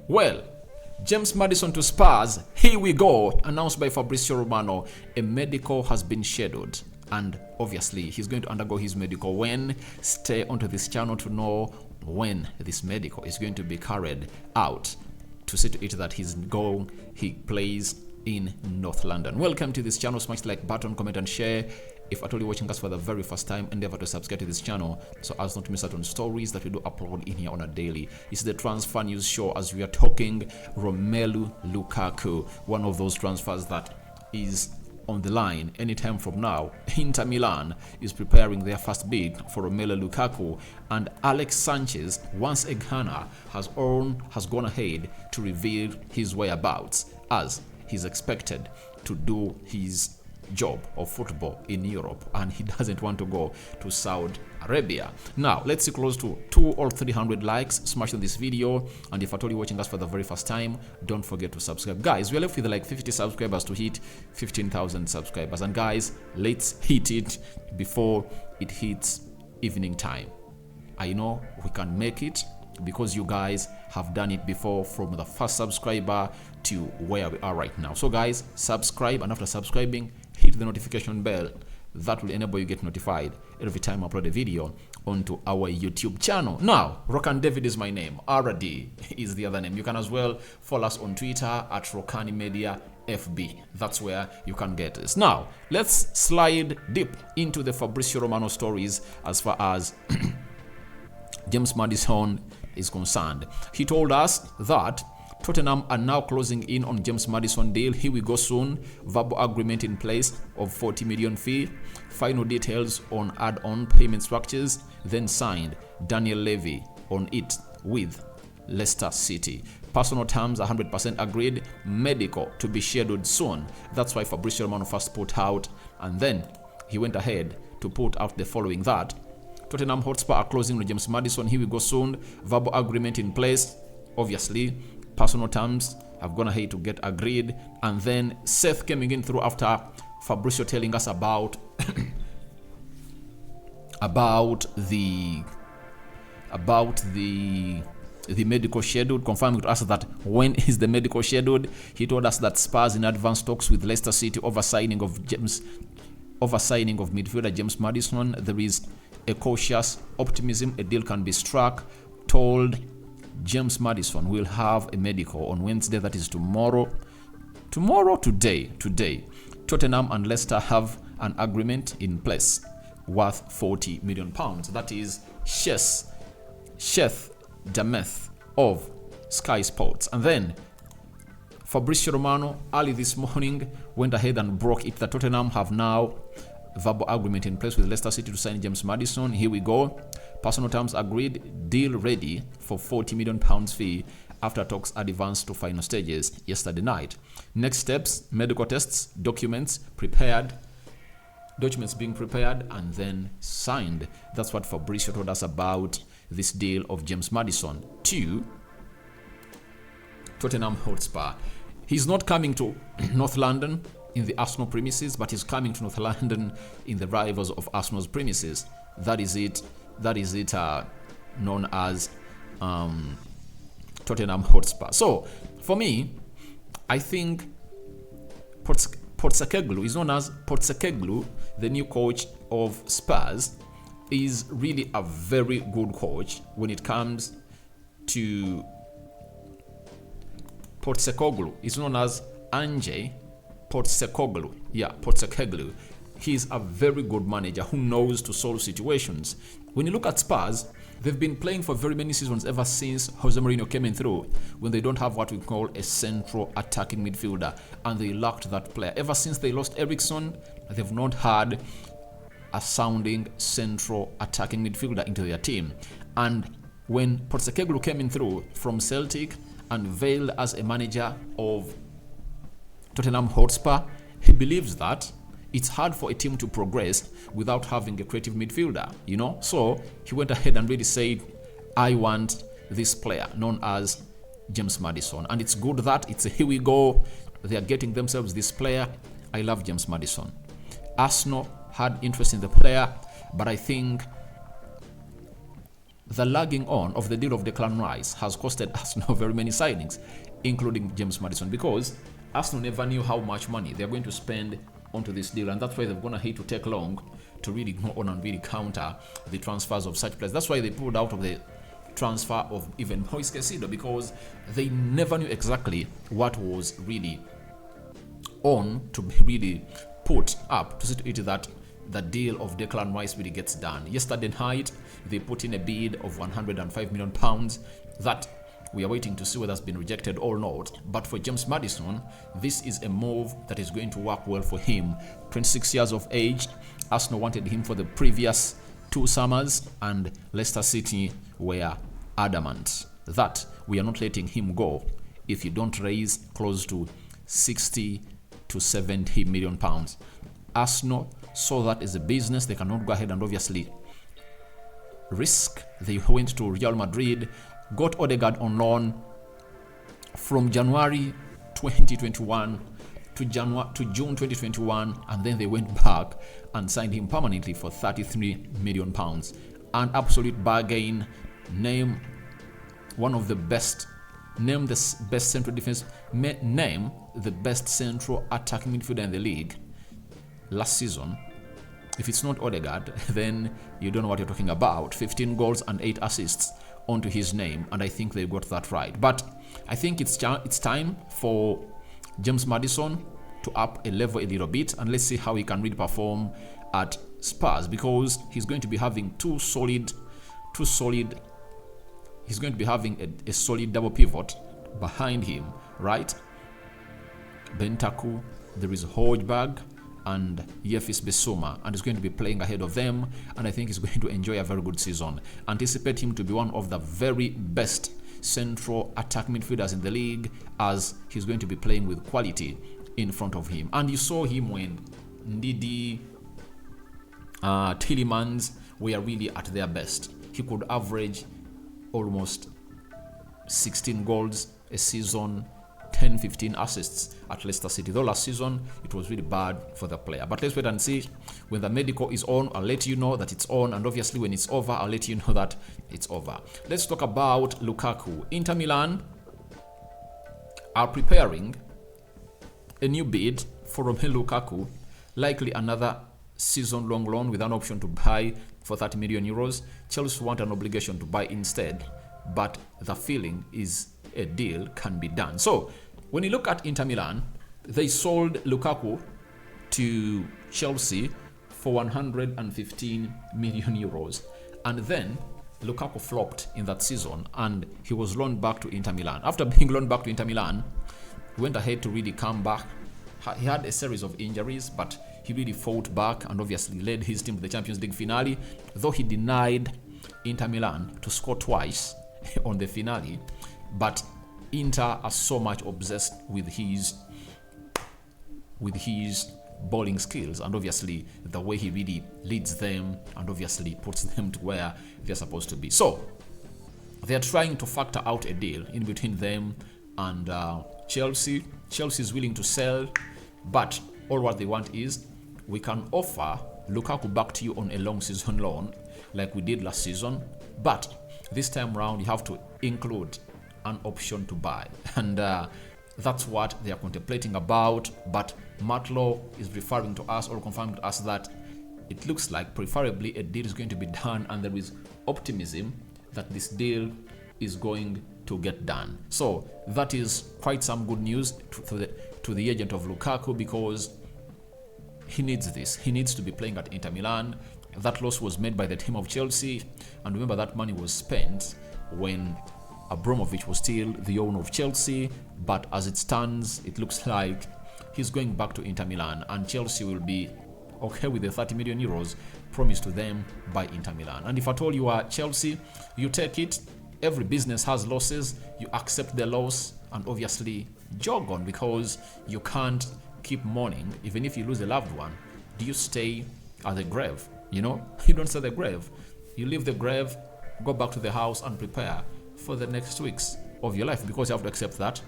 Well, James Maddison to Spurs, here we go. Announced by Fabrizio Romano, a medical has been scheduled. And obviously, he's going to undergo his medical when. Stay onto this channel to know when this medical is going to be carried out. To see to it that he plays in North London. Welcome to this channel. Smash the like button, comment and share. If at all you're watching us for the very first time, endeavor to subscribe to this channel so as not to miss out on stories that we do upload in here on a daily. It's the transfer news show as we are talking Romelu Lukaku, one of those transfers that is on the line anytime from now. Inter Milan is preparing their first bid for Romelu Lukaku, and Alexis Sanchez, once a Ghana, has gone ahead to reveal his whereabouts as he's expected to do his job of football in Europe, and he doesn't want to go to Saudi Arabia. Now let's see close to 200 or 300 likes. Smash on this video, and if at all you're watching us for the very first time, don't forget to subscribe. Guys, we're left with like 50 subscribers to hit 15,000 subscribers, and guys, let's hit it before it hits evening time. I know we can make it because you guys have done it before, from the first subscriber to where we are right now. So guys, subscribe, and after subscribing, hit the notification bell. That will enable you get notified every time I upload a video onto our YouTube channel. Now, Rokani David is my name. RD is the other name. You can as well follow us on Twitter at Rokani Media FB. That's where you can get us. Now, let's slide deep into the Fabrizio Romano stories as far as James Maddison is concerned. He told us that Tottenham are now closing in on James Maddison deal. Here we go soon. Verbal agreement in place of 40 million fee. Final details on add-on payment structures. Then signed Daniel Levy on it with Leicester City. Personal terms 100% agreed. Medical to be scheduled soon. That's why Fabrizio Romano first put out, and then he went ahead to put out the following: that Tottenham Hotspur are closing on James Maddison. Here we go soon. Verbal agreement in place. Obviously, personal terms have gone ahead to get agreed, and then Seth coming in through after Fabrizio telling us about the medical schedule, confirming to us that when is the medical scheduled. He told us that Spurs in advanced talks with Leicester City over signing of midfielder James Maddison. There is a cautious optimism a deal can be struck. Told James Maddison will have a medical on Wednesday, that is tomorrow. Today. Tottenham and Leicester have an agreement in place worth £40 million. That is Sheth Dameth of Sky Sports. And then Fabrizio Romano early this morning went ahead and broke it that Tottenham have now verbal agreement in place with Leicester City to sign James Maddison. Here we go. Personal terms agreed, deal ready for £40 million fee after talks advanced to final stages yesterday night. Next steps: medical tests, documents being prepared and then signed. That's what Fabrizio told us about this deal of James Maddison to Tottenham Hotspur. He's not coming to North London in the Arsenal premises, but he's coming to North London in the rivals of Arsenal's premises. That is it known as Tottenham Hotspur. So for me, I think Postecoglou is known as Postecoglou, the new coach of Spurs, is really a very good coach when it comes to Postecoglou. It's known as Ange Postecoglou. Yeah, Postecoglou. He's a very good manager who knows to solve situations. When you look at Spurs, they've been playing for very many seasons ever since Jose Mourinho came in through, when they don't have what we call a central attacking midfielder, and they lacked that player. Ever since they lost Eriksen, they've not had a sounding central attacking midfielder into their team. And when Postecoglou came in through from Celtic and veiled as a manager of Tottenham Hotspur, he believes that it's hard for a team to progress without having a creative midfielder, So he went ahead and really said, I want this player known as James Maddison. And it's good that it's a here we go. They are getting themselves this player. I love James Maddison. Arsenal had interest in the player, but I think the lagging on of the deal of Declan Rice has costed Arsenal very many signings, including James Maddison, because Arsenal never knew how much money they're going to spend onto this deal, and that's why they're going to hate to take long to really go on and really counter the transfers of such players. That's why they pulled out of the transfer of even Moise Caicedo, because they never knew exactly what was really on to be really put up to see to it that the deal of Declan Rice really gets done. Yesterday night, they put in a bid of £105 million that we are waiting to see whether it's been rejected or not. But for James Maddison, this is a move that is going to work well for him. 26 years of age, Arsenal wanted him for the previous 2 summers, and Leicester City were adamant that we are not letting him go if you don't raise close to 60 to 70 million pounds. Arsenal saw that as a business. They cannot go ahead and obviously risk. They went to Real Madrid, got Odegaard on loan from January 2021 to June 2021, and then they went back and signed him permanently for 33 million pounds. An absolute bargain. Name one of the best. Name the best central defense. Name the best central attacking midfielder in the league last season. If it's not Odegaard, then you don't know what you're talking about. 15 goals and 8 assists onto his name, and I think they got that right. But I think it's time for James Maddison to up a level a little bit, and let's see how he can really perform at Spurs, because he's going to be having he's going to be having a solid double pivot behind him, right? Bentaku, there is Hojberg and Yefis Bissouma, and he's going to be playing ahead of them, and I think he's going to enjoy a very good season. Anticipate him to be one of the very best central attack midfielders in the league, as he's going to be playing with quality in front of him. And you saw him when Ndidi, Tielemans were really at their best. He could average almost 16 goals a season, 10-15 assists at Leicester City. Though last season it was really bad for the player. But let's wait and see. When the medical is on, I'll let you know that it's on, and obviously when it's over, I'll let you know that it's over. Let's talk about Lukaku. Inter Milan are preparing a new bid for Romelu Lukaku, likely another season-long loan with an option to buy for 30 million euros. Chelsea want an obligation to buy instead, but the feeling is a deal can be done. So when you look at Inter Milan, they sold Lukaku to Chelsea for 115 million euros, and then Lukaku flopped in that season and he was loaned back to Inter Milan. After being loaned back to Inter Milan, he went ahead to really come back. He had a series of injuries, but he really fought back and obviously led his team to the Champions League finale, though he denied Inter Milan to score twice on the finale. But Inter are so much obsessed with his bowling skills, and obviously the way he really leads them and obviously puts them to where they're supposed to be. So they're trying to factor out a deal in between them and Chelsea. Chelsea is willing to sell, but all what they want is, we can offer Lukaku back to you on a long season loan like we did last season, but this time round you have to include an option to buy, and that's what they are contemplating about. But Matlow is referring to us, or confirming to us, that it looks like preferably a deal is going to be done, and there is optimism that this deal is going to get done. So that is quite some good news to the agent of Lukaku, because he needs this. He needs to be playing at Inter Milan. That loss was made by the team of Chelsea, and remember that money was spent when Abramovich was still the owner of Chelsea. But as it stands, it looks like he's going back to Inter Milan, and Chelsea will be okay with the 30 million euros promised to them by Inter Milan. And if at all you are Chelsea, you take it. Every business has losses. You accept the loss and obviously jog on, because you can't keep mourning. Even if you lose a loved one, do you stay at the grave? You don't stay at the grave. You leave the grave, go back to the house and prepare for the next weeks of your life, because you have to accept that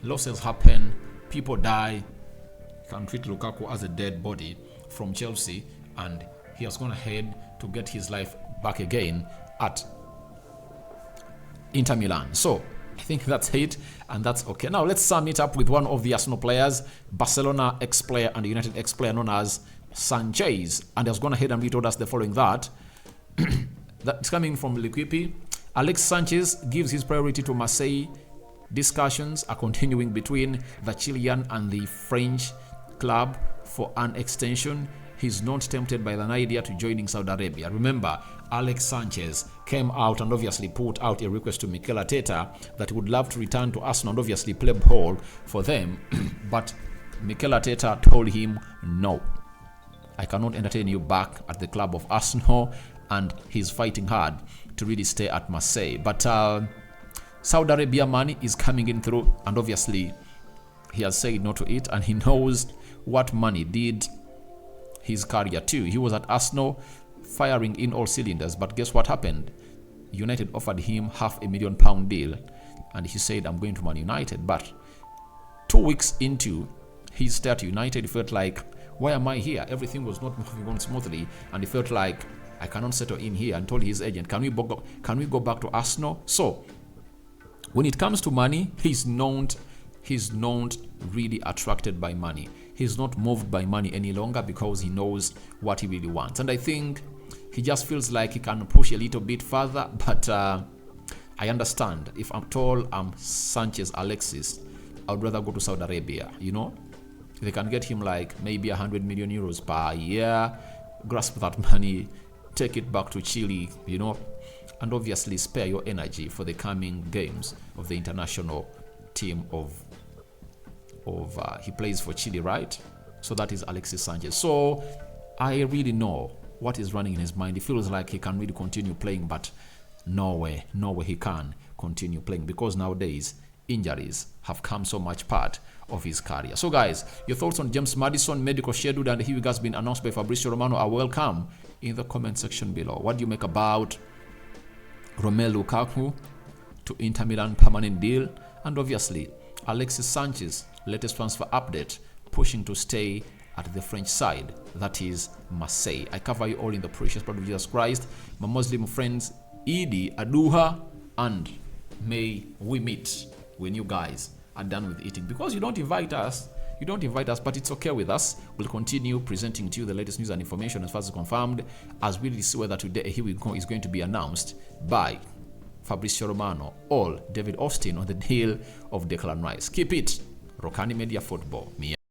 losses happen, people die. You can treat Lukaku as a dead body from Chelsea, and he has gone ahead to get his life back again at Inter Milan. So I think that's it, and that's okay. Now let's sum it up with one of the Arsenal players, Barcelona ex-player and United ex-player known as Sanchez, and has gone ahead and retold us the following that that's coming from Lukaku. Alexis Sanchez gives his priority to Marseille. Discussions are continuing between the Chilean and the French club for an extension. He's not tempted by an idea to joining Saudi Arabia. Remember, Alex Sanchez came out and obviously put out a request to Mikel Arteta that he would love to return to Arsenal and obviously play ball for them. But Mikel Arteta told him, no, I cannot entertain you back at the club of Arsenal, and he's fighting hard to really stay at Marseille. But Saudi Arabia money is coming in through, and obviously he has said no to it, and he knows what money did his career too. He was at Arsenal firing in all cylinders, but guess what happened? United offered him £500,000 deal, and he said, I'm going to Man United. But 2 weeks into his stay at United, he felt like, why am I here? Everything was not moving on smoothly, and he felt like, I cannot settle in here, and told his agent, can we go back to Arsenal? So when it comes to money, he's not really attracted by money. He's not moved by money any longer because he knows what he really wants. And I think he just feels like he can push a little bit further. But I understand. If I'm told I'm Sanchez Alexis, I would rather go to Saudi Arabia. You know, they can get him like maybe 100 million euros per year, grasp that money, take it back to Chile, you know, and obviously spare your energy for the coming games of the international team of he plays for Chile, right? So that is Alexis Sanchez. So I really know what is running in his mind. He feels like he can really continue playing, but no way he can continue playing, because nowadays injuries have come so much part of his career. So guys, your thoughts on James Maddison medical schedule and he has been announced by Fabrizio Romano are welcome in the comment section below. What do you make about Romelu Lukaku to Inter Milan permanent deal, and obviously Alexis Sanchez latest transfer update, pushing to stay at the French side, that is Marseille? I cover you all in the precious blood of Jesus Christ. My Muslim friends, Idi Aduha, and may we meet when you guys are done with eating, because you don't invite us, but it's okay with us. We'll continue presenting to you the latest news and information as far as confirmed, as we really see whether today Here We Go is going to be announced by Fabrizio Romano or David Austin on the deal of Declan Rice. Keep it Rokani Media Football. Mia.